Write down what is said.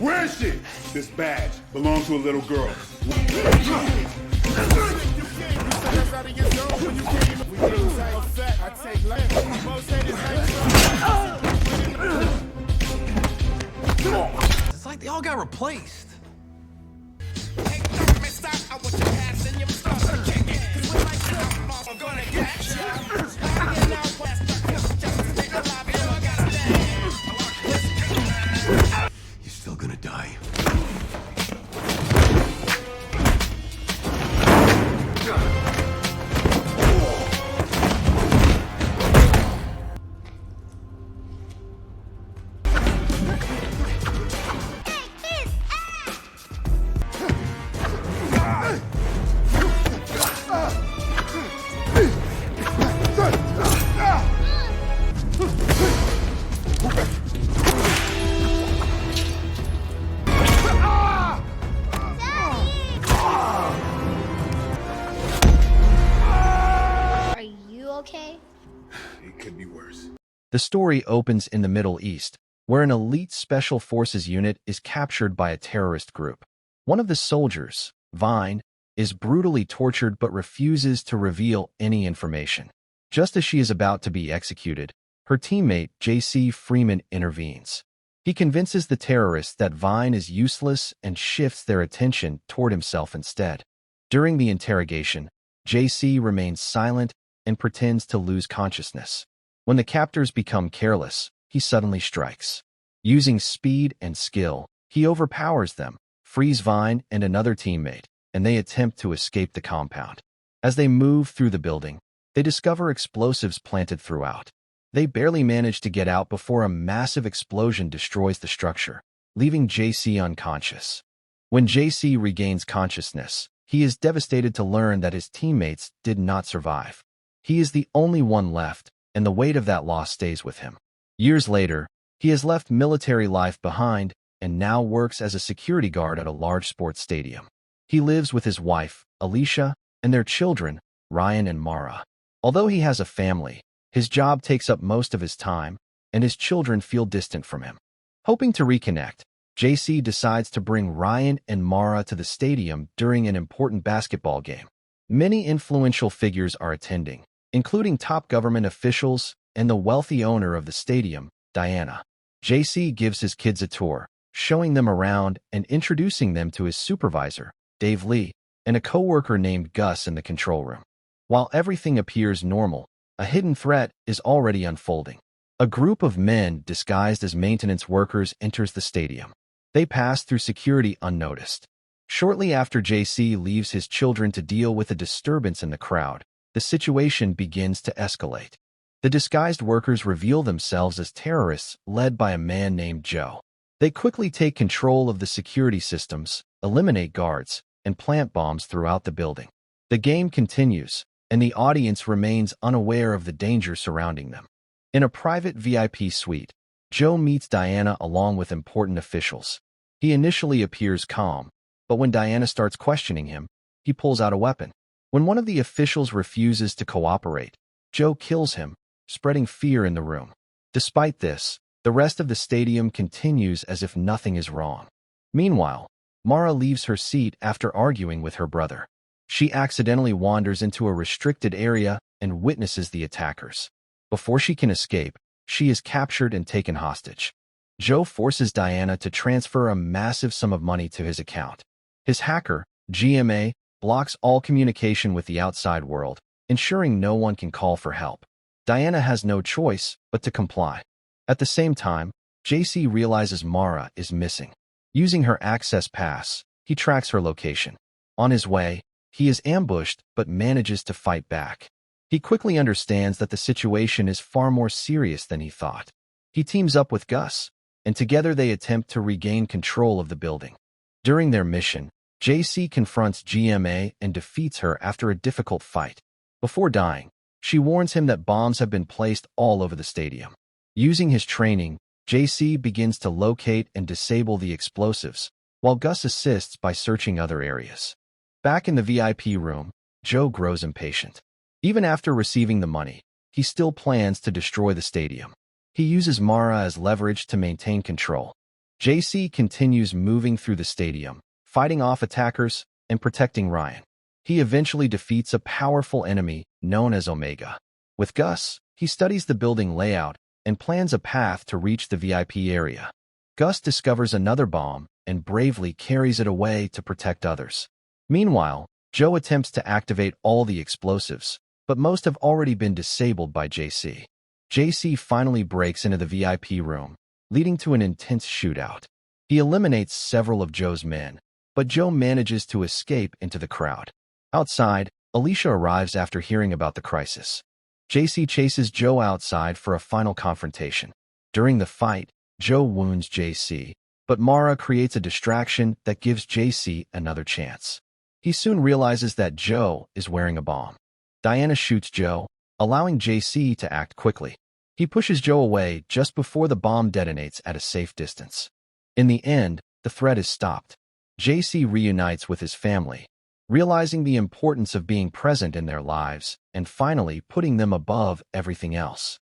Where is she? This badge belonged to a little girl. It's like they all got replaced. You're still gonna die. Are you okay? It could be worse. The story opens in the Middle East, where an elite special forces unit is captured by a terrorist group. One of the soldiers, Vine, is brutally tortured but refuses to reveal any information. Just as she is about to be executed, her teammate, Jesse Freeman, intervenes. He convinces the terrorists that Vine is useless and shifts their attention toward himself instead. During the interrogation, Jesse remains silent and pretends to lose consciousness. When the captors become careless, he suddenly strikes. Using speed and skill, he overpowers them, frees Vine and another teammate, and they attempt to escape the compound. As they move through the building, they discover explosives planted throughout. They barely manage to get out before a massive explosion destroys the structure, leaving JC unconscious. When JC regains consciousness, he is devastated to learn that his teammates did not survive. He is the only one left, and the weight of that loss stays with him. Years later, he has left military life behind and now works as a security guard at a large sports stadium. He lives with his wife, Alicia, and their children, Ryan and Mara. Although he has a family, his job takes up most of his time, and his children feel distant from him. Hoping to reconnect, JC decides to bring Ryan and Mara to the stadium during an important basketball game. Many influential figures are attending, including top government officials and the wealthy owner of the stadium, Diana. JC gives his kids a tour, showing them around and introducing them to his supervisor, Dave Lee, and a coworker named Gus in the control room. While everything appears normal, a hidden threat is already unfolding. A group of men disguised as maintenance workers enters the stadium. They pass through security unnoticed. Shortly after JC leaves his children to deal with a disturbance in the crowd, the situation begins to escalate. The disguised workers reveal themselves as terrorists led by a man named Joe. They quickly take control of the security systems, eliminate guards, and plant bombs throughout the building. The game continues, and the audience remains unaware of the danger surrounding them. In a private VIP suite, Joe meets Diana along with important officials. He initially appears calm, but when Diana starts questioning him, he pulls out a weapon. When one of the officials refuses to cooperate, Joe kills him, spreading fear in the room. Despite this, the rest of the stadium continues as if nothing is wrong. Meanwhile, Mara leaves her seat after arguing with her brother. She accidentally wanders into a restricted area and witnesses the attackers. Before she can escape, she is captured and taken hostage. Joe forces Diana to transfer a massive sum of money to his account. His hacker, GMA, blocks all communication with the outside world, ensuring no one can call for help. Diana has no choice but to comply. At the same time, JC realizes Mara is missing. Using her access pass, he tracks her location. On his way, he is ambushed but manages to fight back. He quickly understands that the situation is far more serious than he thought. He teams up with Gus, and together they attempt to regain control of the building. During their mission, JC confronts GMA and defeats her after a difficult fight. Before dying, she warns him that bombs have been placed all over the stadium. Using his training, JC begins to locate and disable the explosives, while Gus assists by searching other areas. Back in the VIP room, Joe grows impatient. Even after receiving the money, he still plans to destroy the stadium. He uses Mara as leverage to maintain control. JC continues moving through the stadium, fighting off attackers and protecting Ryan. He eventually defeats a powerful enemy known as Omega. With Gus, he studies the building layout and plans a path to reach the VIP area. Gus discovers another bomb and bravely carries it away to protect others. Meanwhile, Joe attempts to activate all the explosives, but most have already been disabled by JC. JC finally breaks into the VIP room, leading to an intense shootout. He eliminates several of Joe's men, but Joe manages to escape into the crowd. Outside, Alicia arrives after hearing about the crisis. JC chases Joe outside for a final confrontation. During the fight, Joe wounds JC, but Mara creates a distraction that gives JC another chance. He soon realizes that Joe is wearing a bomb. Diana shoots Joe, allowing JC to act quickly. He pushes Joe away just before the bomb detonates at a safe distance. In the end, the threat is stopped. JC reunites with his family, realizing the importance of being present in their lives and finally putting them above everything else.